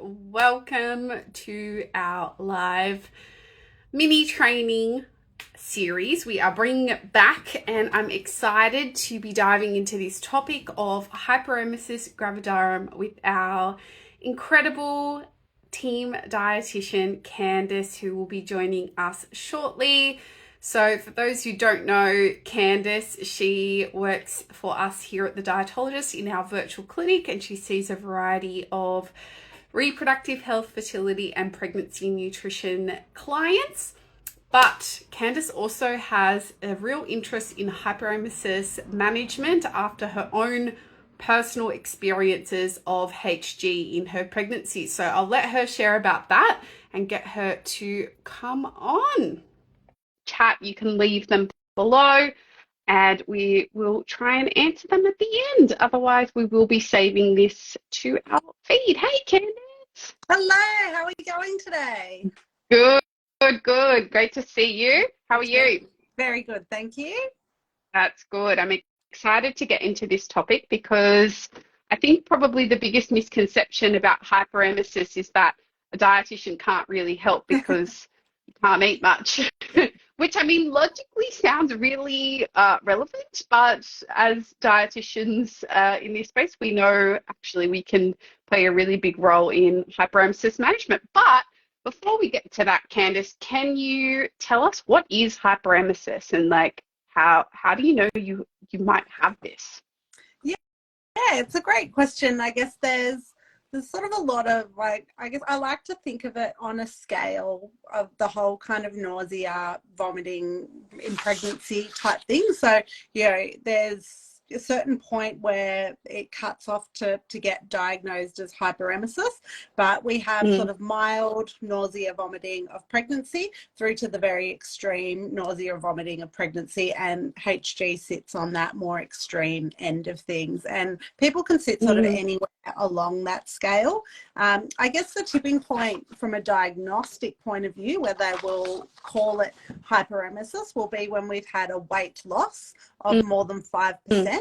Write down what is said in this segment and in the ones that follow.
Welcome to our live mini training series. We are bringing it back, and I'm excited to be diving into this topic of Hyperemesis gravidarum with our incredible team dietitian Candice, who will be joining us shortly. So for those who don't know Candice, she works for us here at the Dietologist in our virtual clinic, and she sees a variety of reproductive health, fertility, and pregnancy nutrition clients. But Candice also has a real interest in hyperemesis management after her own personal experiences of HG in her pregnancy. So I'll let her share about that and get her to come on. Chat, you can leave them below and we will try and answer them at the end. Otherwise, we will be saving this to our feed. Hey, Candice. Hello, how are you going today? Good. Great to see you. How are you? Very good, thank you. That's good. I'm excited to get into this topic because I think probably the biggest misconception about hyperemesis is that a dietitian can't really help because you can't eat much, which I mean logically sounds really relevant, but as dietitians in this space, we know actually we can play a really big role in hyperemesis management. But before we get to that, Candice, can you tell us what is hyperemesis and like how do you know you might have this? Yeah, it's a great question. I guess there's sort of a lot of like, I guess I like to think of it on a scale of the whole kind of nausea, vomiting in pregnancy type thing. So, there's a certain point where it cuts off to get diagnosed as hyperemesis, but we have sort of mild nausea, vomiting of pregnancy through to the very extreme nausea, vomiting of pregnancy, and HG sits on that more extreme end of things. And people can sit sort of anywhere along that scale. I guess the tipping point from a diagnostic point of view, where they will call it hyperemesis, will be when we've had a weight loss of more than 5%,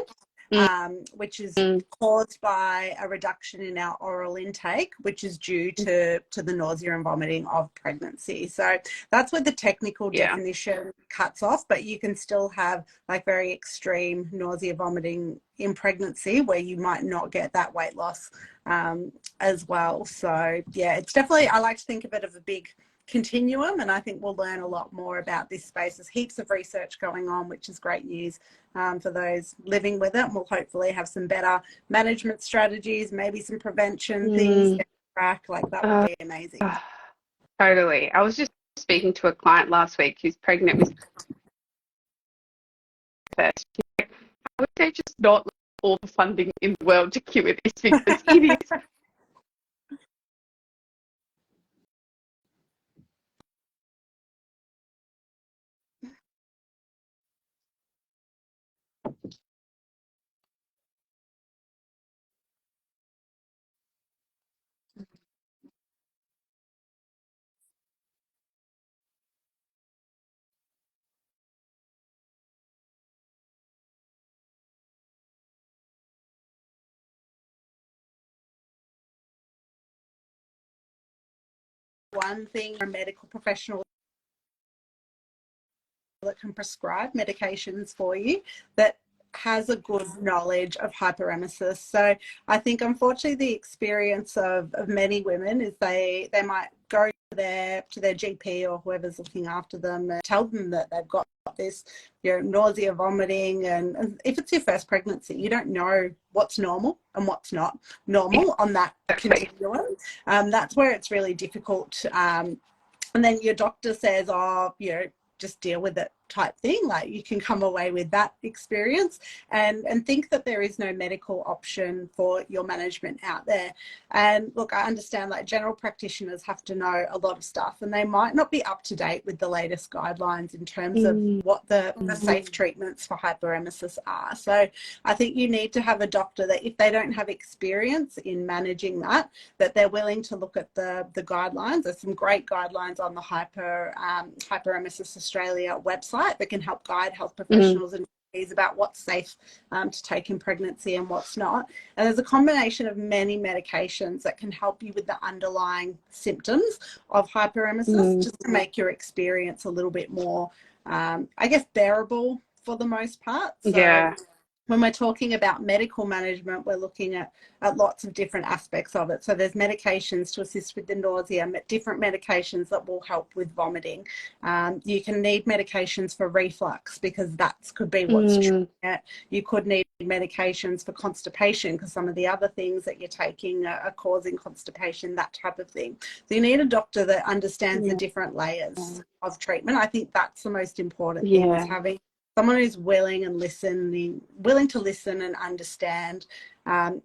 which is caused by a reduction in our oral intake, which is due to the nausea and vomiting of pregnancy. So that's where the technical definition cuts off, but you can still have like very extreme nausea, vomiting in pregnancy where you might not get that weight loss as well. So yeah, it's definitely, I like to think of it as a big continuum, and I think we'll learn a lot more about this space. There's heaps of research going on, which is great news for those living with it, and we'll hopefully have some better management strategies, maybe some prevention things track, like that would be amazing. Totally. I was just speaking to a client last week who's pregnant with first. I would say just not all the funding in the world to cure this because it is One thing, a medical professional that can prescribe medications for you that has a good knowledge of hyperemesis. So I think unfortunately the experience of many women is they might go to their GP or whoever's looking after them and tell them that they've got this nausea, vomiting, and if it's your first pregnancy, you don't know what's normal and what's not normal on that continuum. That's where it's really difficult. And then your doctor says, oh, just deal with it type thing. Like you can come away with that experience and think that there is no medical option for your management out there. And look, I understand like general practitioners have to know a lot of stuff, and they might not be up to date with the latest guidelines in terms of what the safe treatments for hyperemesis are. So I think you need to have a doctor that if they don't have experience in managing that they're willing to look at the guidelines. There's some great guidelines on the Hyperemesis Australia website that can help guide health professionals and about what's safe to take in pregnancy and what's not. And there's a combination of many medications that can help you with the underlying symptoms of hyperemesis, just to make your experience a little bit more, I guess, bearable for the most part. So when we're talking about medical management, we're looking at lots of different aspects of it. So there's medications to assist with the nausea, different medications that will help with vomiting. You can need medications for reflux because that could be what's triggering it. You could need medications for constipation because some of the other things that you're taking are causing constipation, that type of thing. So you need a doctor that understands the different layers of treatment. I think that's the most important thing, is having someone who's willing to listen and understand,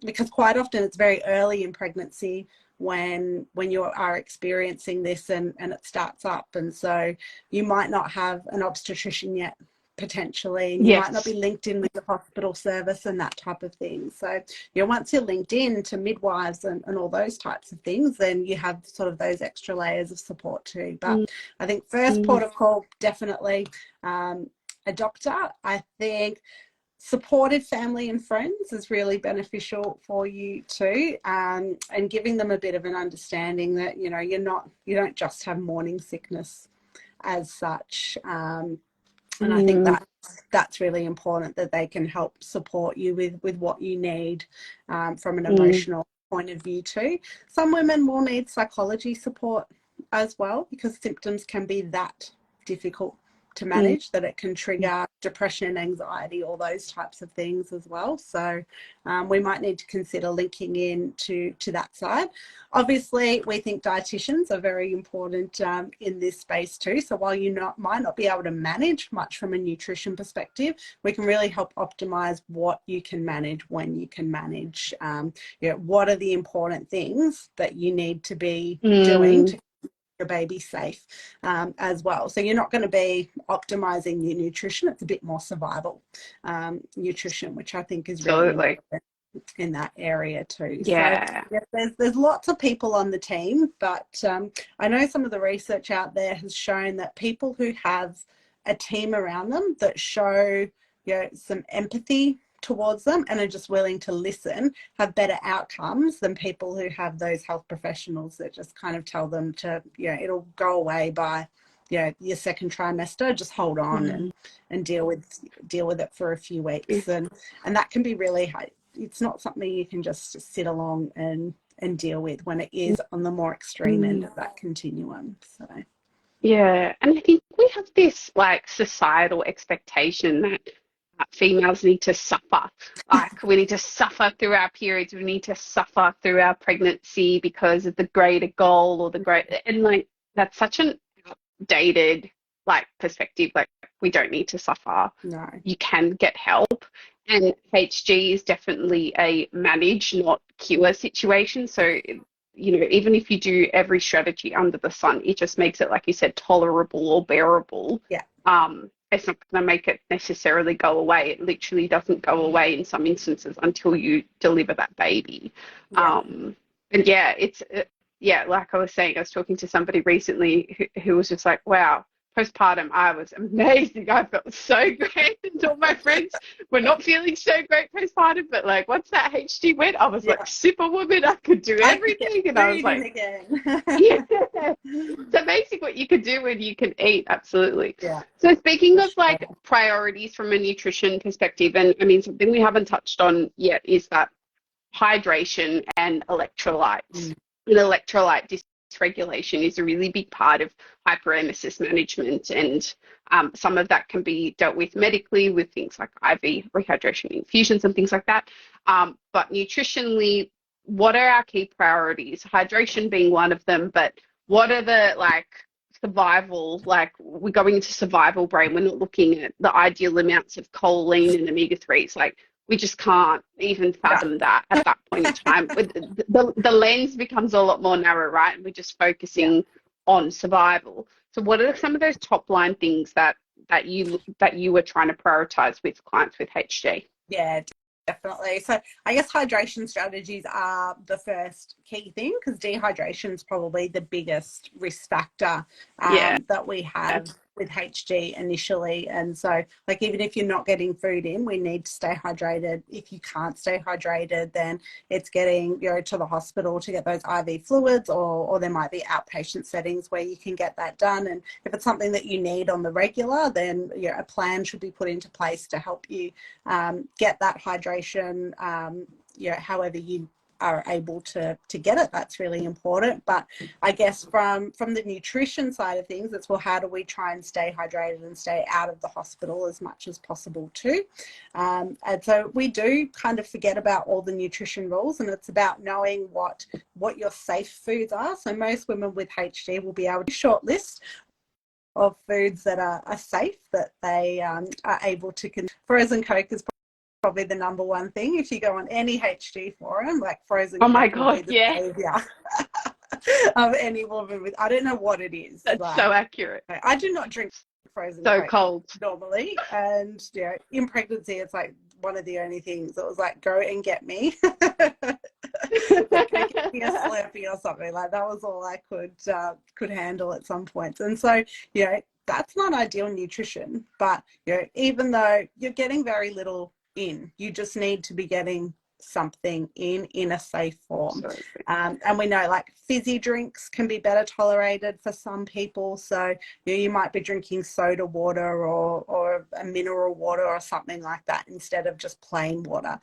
because quite often it's very early in pregnancy when you are experiencing this and it starts up, and so you might not have an obstetrician yet, potentially, and you might not be linked in with the hospital service and that type of thing. So once you're linked in to midwives and all those types of things, then you have sort of those extra layers of support too. But I think first port of call, definitely a doctor. I think supportive family and friends is really beneficial for you too, and giving them a bit of an understanding that you don't just have morning sickness as such, and I think that's really important, that they can help support you with what you need from an emotional point of view too. Some women will need psychology support as well, because symptoms can be that difficult to manage that it can trigger depression and anxiety, all those types of things as well. So we might need to consider linking in to that side. Obviously, we think dietitians are very important in this space too. So while you might not be able to manage much from a nutrition perspective, we can really help optimize what you can manage, when you can manage. What are the important things that you need to be doing to your baby safe as well. So you're not going to be optimizing your nutrition. It's a bit more survival nutrition, which I think is really important in that area too. So there's lots of people on the team, but I know some of the research out there has shown that people who have a team around them that show some empathy towards them and are just willing to listen have better outcomes than people who have those health professionals that just kind of tell them to, it'll go away by your second trimester, just hold on and deal with it for a few weeks. And that can be really hard. It's not something you can just sit along and deal with when it is on the more extreme end of that continuum. So and I think we have this like societal expectation that females need to suffer. Like we need to suffer through our periods, we need to suffer through our pregnancy because of the greater goal or and like that's such an outdated like perspective. Like we don't need to suffer. no. You can get help. And HG is definitely a manage, not cure situation. So even if you do every strategy under the sun, it just makes it, like you said, tolerable or bearable. It's not going to make it necessarily go away. It literally doesn't go away in some instances until you deliver that baby. And it's like I was saying, I was talking to somebody recently who was just like, wow, postpartum, I was amazing. I felt so great. And all my friends were not feeling so great postpartum, but like once that HG went, I was like superwoman. I could do everything. And I was like, again. it's amazing what you can do when you can eat. Absolutely. So speaking of like priorities from a nutrition perspective, and I mean, something we haven't touched on yet is that hydration and electrolytes. And electrolyte dysregulation is a really big part of hyperemesis management, and some of that can be dealt with medically with things like IV rehydration infusions and things like that. But nutritionally, what are our key priorities? Hydration being one of them, but what are the survival, like we're going into survival brain, we're not looking at the ideal amounts of choline and omega-3s, like we just can't even fathom that at that point in time. The lens becomes a lot more narrow, right? And we're just focusing on survival. So what are some of those top line things that you were trying to prioritize with clients with HG? Yeah, definitely. So I guess hydration strategies are the first key thing, because dehydration is probably the biggest risk factor that we have with HG initially. And so, like, even if you're not getting food in, we need to stay hydrated. If you can't stay hydrated, then it's getting, to the hospital to get those IV fluids, or there might be outpatient settings where you can get that done. And if it's something that you need on the regular, then a plan should be put into place to help you get that hydration, however you are able to get it. That's really important. But I guess from the nutrition side of things, it's, well, how do we try and stay hydrated and stay out of the hospital as much as possible too? And so we do kind of forget about all the nutrition rules, and it's about knowing what your safe foods are. So most women with HG will be able to shortlist of foods that are safe, that they are able to consume. Frozen Coke is probably the number one thing. If you go on any HG forum, like, frozen Oh my Coke will God, be the yeah. savior of any woman with, I don't know what it is. That's like, so accurate. I do not drink frozen So Coke cold. normally, and in pregnancy it's like one of the only things that was like, go and get me like, go get me a Slurpee or something. Like, that was all I could handle at some points. And so that's not ideal nutrition, but even though you're getting very little in, you just need to be getting something in a safe form. And we know, like, fizzy drinks can be better tolerated for some people. So you might be drinking soda water or a mineral water or something like that instead of just plain water.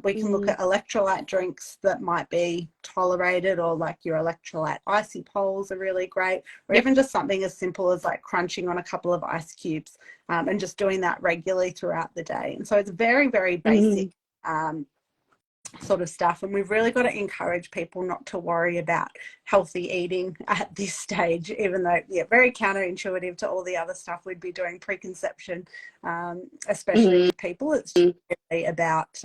We can look at electrolyte drinks that might be tolerated, or like your electrolyte icy poles are really great, or even just something as simple as like crunching on a couple of ice cubes, and just doing that regularly throughout the day. And so it's very, very basic sort of stuff, and we've really got to encourage people not to worry about healthy eating at this stage, even though very counterintuitive to all the other stuff we'd be doing preconception, especially with people. It's just really about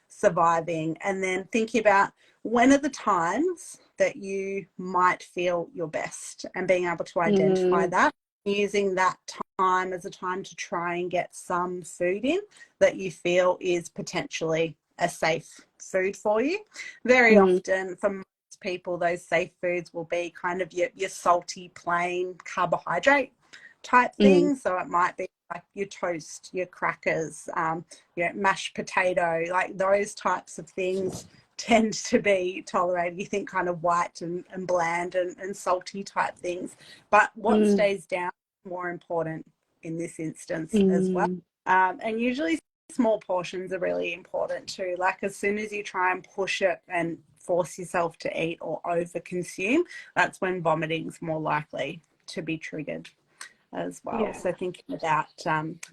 surviving, and then thinking about when are the times that you might feel your best, and being able to identify that, using that time as a time to try and get some food in that you feel is potentially a safe food for you. Very often for most people, those safe foods will be kind of your salty, plain carbohydrate type things. So it might be like your toast, your crackers, your mashed potato, like those types of things tend to be tolerated. You think kind of white and bland and salty type things. But what stays down is more important in this instance as well. And usually small portions are really important too. Like, as soon as you try and push it and force yourself to eat or over consume, that's when vomiting's more likely to be triggered as well. So thinking about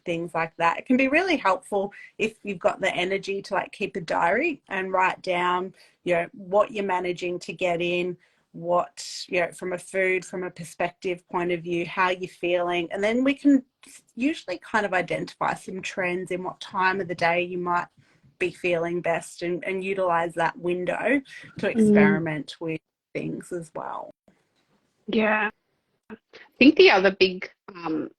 things like that, it can be really helpful if you've got the energy to like keep a diary and write down what you're managing to get in, what from a food, from a perspective point of view, how you're feeling, and then we can usually kind of identify some trends in what time of the day you might be feeling best, and utilize that window to experiment with things as well. I think the other big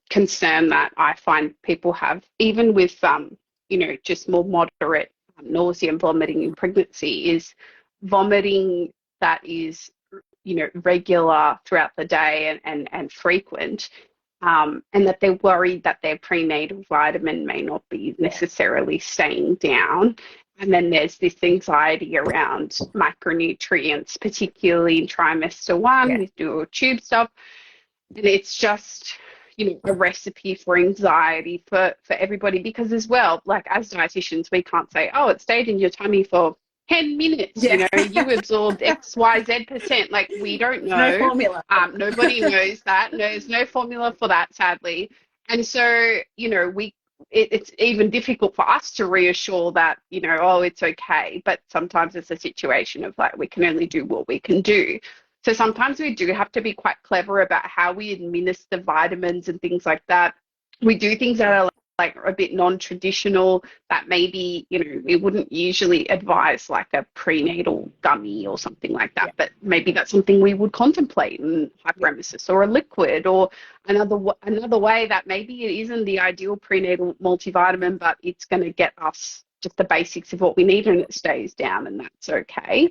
concern that I find people have, even with just more moderate nausea and vomiting in pregnancy, is vomiting that is regular throughout the day and frequent, and that they're worried that their prenatal vitamin may not be necessarily staying down. And then there's this anxiety around macronutrients, particularly in trimester 1 with dual tube stuff. And it's just a recipe for anxiety for everybody, because as well, like, as dietitians, we can't say, oh, it stayed in your tummy for 10 minutes, you absorbed XYZ%. Like, we don't know. No formula. Nobody knows that. No, there's no formula for that, sadly. And so, it's even difficult for us to reassure that, oh, it's okay. But sometimes it's a situation of like, we can only do what we can do. So sometimes we do have to be quite clever about how we administer vitamins and things like that. We do things that are like a bit non-traditional, that maybe, we wouldn't usually advise, like a prenatal gummy or something like that, but maybe that's something we would contemplate in Hyperemesis, or a liquid, or another way that maybe it isn't the ideal prenatal multivitamin, but it's going to get us just the basics of what we need and it stays down, and that's okay.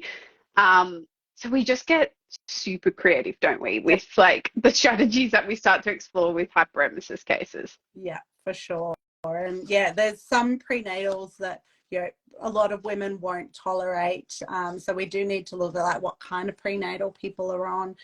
So we just get super creative, don't we, with like the strategies that we start to explore with hyperemesis cases. Yeah, for sure. And yeah, there's some prenatals that, you know, a lot of women won't tolerate. So we do need to look at like what kind of prenatal people are on.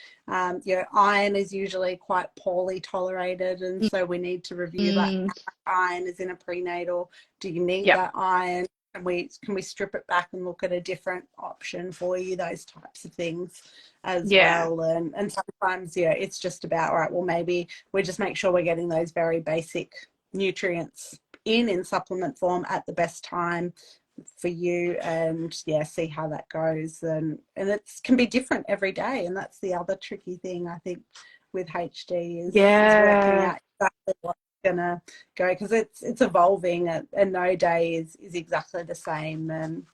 You know, iron is usually quite poorly tolerated, and so we need to review like Mm, how much iron is in a prenatal. Do you need yep. that iron? Can we strip it back and look at a different option for you? Those types of things as Yeah. well. And sometimes, yeah, it's just about, all right, well, maybe we just make sure we're getting those very basic nutrients in supplement form at the best time for you, and yeah, see how that goes. And it can be different every day, and that's the other tricky thing I think with HD is working Yeah. out exactly what's gonna go, because it's evolving, and no day is exactly the same, and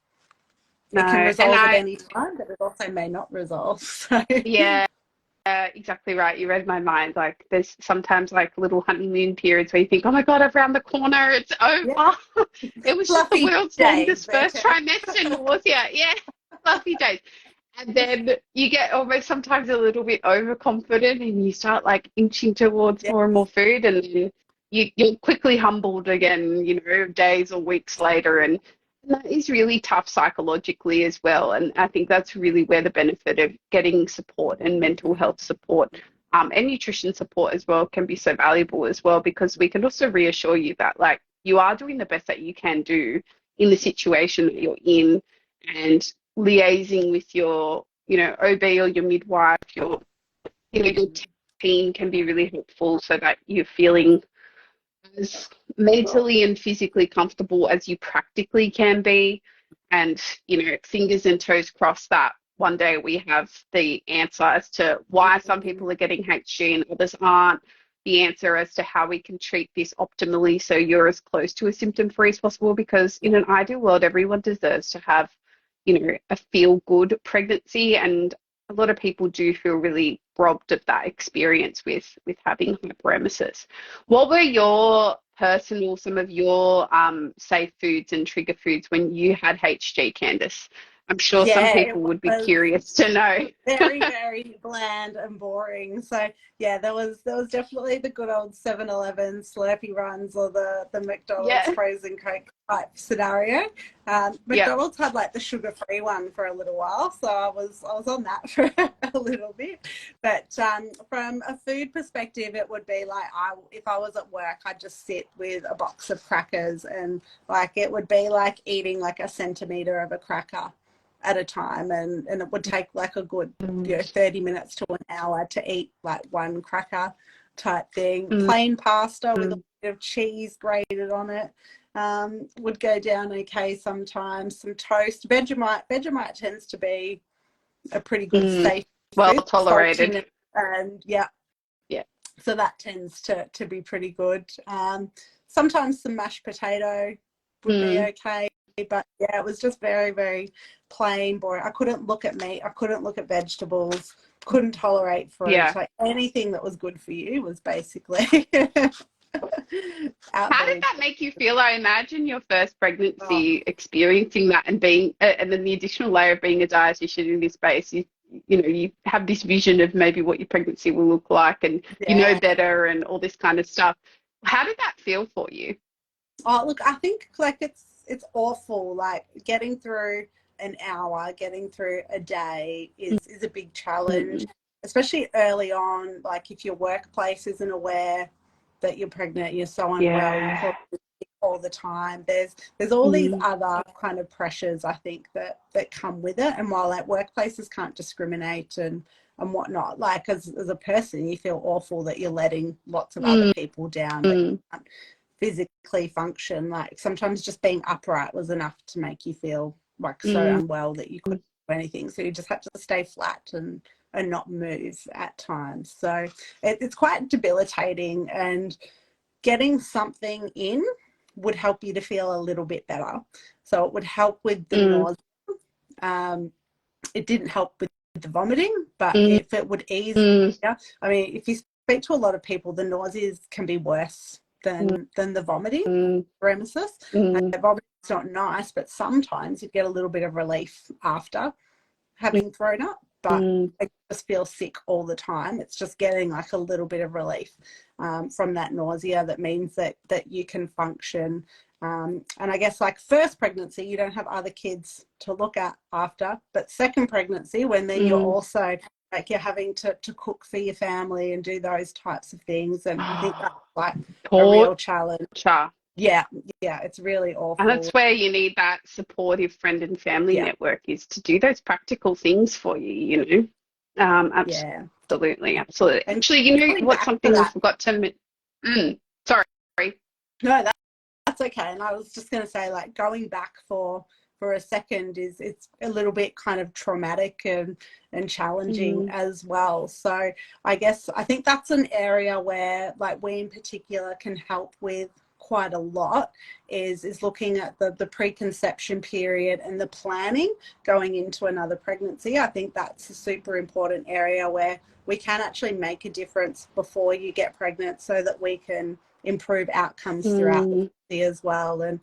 No. it can And resolve at any time, but it also may not resolve. So yeah. Exactly right. You read my mind. Like there's sometimes like little honeymoon periods where you think, oh my God, I've round the corner. It's yeah, over. It was just the fluffy world's days, longest first Becca. trimester nausea. Yeah, fluffy days. And then you get almost sometimes a little bit overconfident and you start like inching towards Yeah, more and more food. And then you're quickly humbled again, days or weeks later. And that is really tough psychologically as well. And I think that's really where the benefit of getting support and mental health support and nutrition support as well can be so valuable as well, because we can also reassure you that like you are doing the best that you can do in the situation that you're in, and liaising with your, OB or your midwife, your team can be really helpful so that you're feeling as mentally and physically comfortable as you practically can be. And, fingers and toes crossed that one day we have the answer as to why some people are getting HG and others aren't, the answer as to how we can treat this optimally so you're as close to a symptom free as possible. Because in an ideal world, everyone deserves to have, a feel good pregnancy. And a lot of people do feel really robbed of that experience with having hyperemesis. What were your personal, some of your safe foods and trigger foods when you had HG, Candice? I'm sure some yeah, it people would be was curious to know. very, very bland and boring. So yeah, there was definitely the good old 7-Eleven Slurpee runs, or the McDonald's Yeah, frozen Coke type scenario. yeah. McDonald's had like the sugar-free one for a little while, so I was on that for a little bit. But from a food perspective, it would be like, if I was at work, I'd just sit with a box of crackers, and like it would be like eating like a centimeter of a cracker at a time, and it would take like a good, Mm, 30 minutes to an hour to eat like one cracker type thing. mm, Plain pasta with a mm, bit of cheese grated on it would go down okay sometimes. Some toast. Vegemite tends to be a pretty good mm. safe Well food, tolerated. saltiness, and yeah, Yeah. so that tends to be pretty good. Sometimes some mashed potato would be Mm, okay, but yeah, it was just very, very plain, boring. I couldn't look at meat. I couldn't look at vegetables. Couldn't tolerate fruit. yeah. Like anything that was good for you was basically out How the did window. that make you feel? I imagine your first Oh, pregnancy, experiencing that and being, and then the additional layer of being a dietitian in this space. You have this vision of maybe what your pregnancy will look like, and yeah. better, and all this kind of stuff. How did that feel for you? Oh, look, I think like it's awful. Like getting through an hour, getting through a day is a big challenge, Mm, especially early on. Like if your workplace isn't aware that you're pregnant, you're so unwell, you're yeah. probably sick all the time. There's all these Mm, other kind of pressures I think that come with it. And while like workplaces can't discriminate and whatnot, like as a person, you feel awful that you're letting lots of other mm, people down, that mm, you can't physically function. Like sometimes just being upright was enough to make you feel like so mm, unwell that you couldn't do anything. So you just had to stay flat and not move at times. So it's quite debilitating, and getting something in would help you to feel a little bit better. So it would help with the mm, nausea. It didn't help with the vomiting, but mm, if it would ease, mm, yeah. I mean, if you speak to a lot of people, the nauseas can be worse than the vomiting. mm, Hyperemesis. mm, Vomiting's not nice, but sometimes you get a little bit of relief after having thrown up. but Mm. I just feel sick all the time. It's just getting like a little bit of relief from that nausea. That means that you can function. And I guess like first pregnancy, you don't have other kids to look at after, but second pregnancy, when then you're Mm. also like you're having to cook for your family and do those types of things. And I think that's like a real challenge. Torture. Yeah, yeah, it's really And awful. that's where you need that supportive friend and family Yeah, network, is to do those practical things for you, yeah. Absolutely, absolutely. And Actually, going what's back to something we that, forgot to sorry. no, that's okay. And I was just going to say, like, going back for a second is it's a little bit kind of traumatic and challenging Mm. as well. So I think that's an area where like we in particular can help with quite a lot is looking at the preconception period and the planning going into another pregnancy. I think that's a super important area where we can actually make a difference before you get pregnant so that we can improve outcomes throughout the Mm. pregnancy as well. And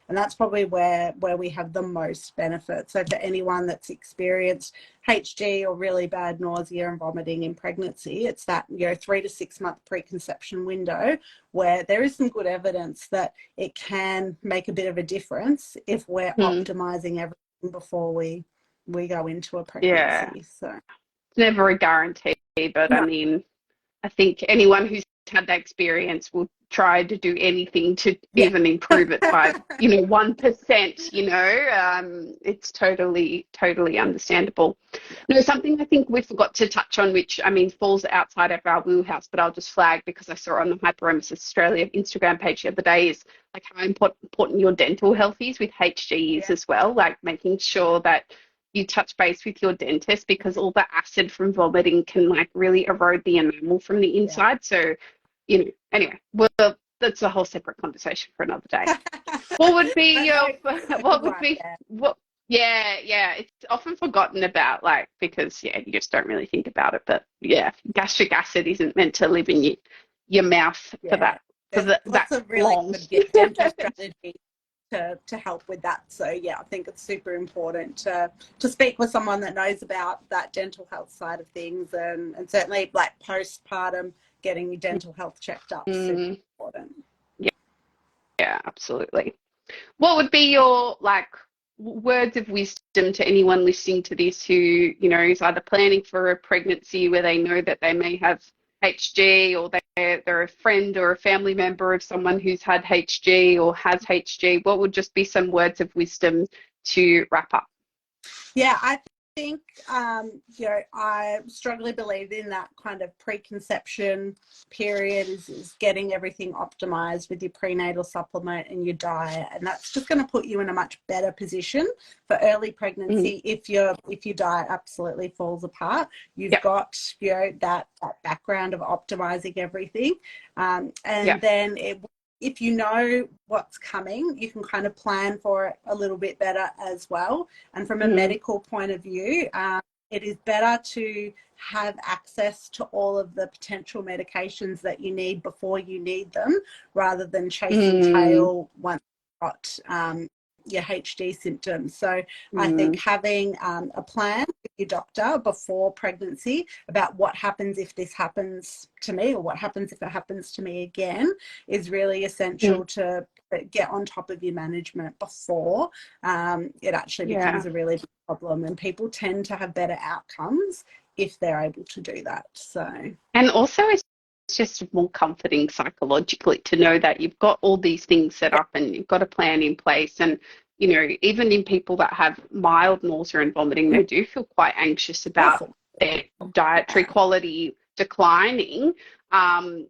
that's probably where we have the most benefit. So for anyone that's experienced HG or really bad nausea and vomiting in pregnancy, it's that 3 to 6 month preconception window where there is some good evidence that it can make a bit of a difference if we're Mm. optimizing everything before we go into a Yeah, pregnancy. So it's never a guarantee, but I no, mean, I think anyone who's had that experience will try to do anything to yeah. even improve it by 1%. It's totally understandable. No, something I think we forgot to touch on, which I mean falls outside of our wheelhouse, but I'll just flag because I saw on the Hyperemesis Australia Instagram page the other day, is like how important your dental health is with HGs Yeah, as well, like making sure that you touch base with your dentist, because all the acid from vomiting can like really erode the enamel from the yeah. inside. So, anyway, well, that's a whole separate conversation for another day. What would be But no, your, a good what would one. be, Yeah, what, yeah, it's often forgotten about, like, because, yeah, you just don't really think about it. But yeah, gastric acid isn't meant to live in your mouth for yeah. that, There's that lots of really long. good dental strategies to help with that. So yeah, I think it's super important to speak with someone that knows about that dental health side of things, and certainly like postpartum getting your dental health checked up is super Mm, important. yeah, yeah, absolutely. What would be your like words of wisdom to anyone listening to this who, is either planning for a pregnancy where they know that they may have HG, or they're a friend or a family member of someone who's had HG or has HG? What would just be some words of wisdom to wrap up? Yeah, I think I strongly believe in that kind of preconception period is getting everything optimized with your prenatal supplement and your diet, and that's just going to put you in a much better position for early Mm, pregnancy if your diet absolutely falls apart. You've yeah, got that background of optimizing everything, yeah, and then if you know what's coming, you can kind of plan for it a little bit better as well. And from a mm, medical point of view, it is better to have access to all of the potential medications that you need before you need them, rather than chasing mm, tail once you've got your HD symptoms. So I think mm, having a plan with your doctor before pregnancy about what happens if this happens to me, or what happens if it happens to me again, is really mm, essential to get on top of your management before it actually becomes yeah. a really big problem. And people tend to have better outcomes if they're able to do that. So, And also, it's just more comforting psychologically to know that you've got all these things set yeah, up and you've got a plan in place. And, even in people that have mild nausea and vomiting, they do feel quite anxious about awful. their dietary Yeah, quality declining. And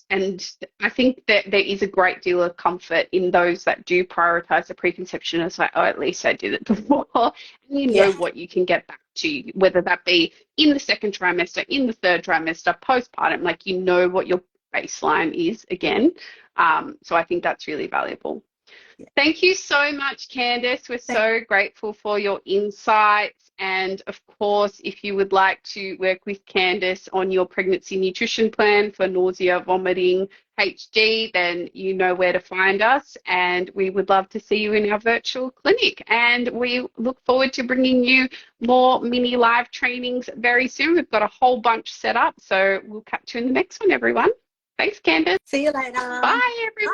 I think that there is a great deal of comfort in those that do prioritize the preconception. It's like, oh, at least I did it before. And you know yeah, what you can get back to, whether that be in the second trimester, in the third trimester, postpartum, like what your baseline is again. So I think that's really valuable. yeah. Thank you so much, Candice. We're Thank, so grateful for your insights. And of course, if you would like to work with Candice on your pregnancy nutrition plan for nausea, vomiting, HG, then you know where to find us, and we would love to see you in our virtual clinic. And we look forward to bringing you more mini live trainings very soon. We've got a whole bunch set up, so we'll catch you in the next one, everyone. Thanks, Candace. See you later. Bye, everyone.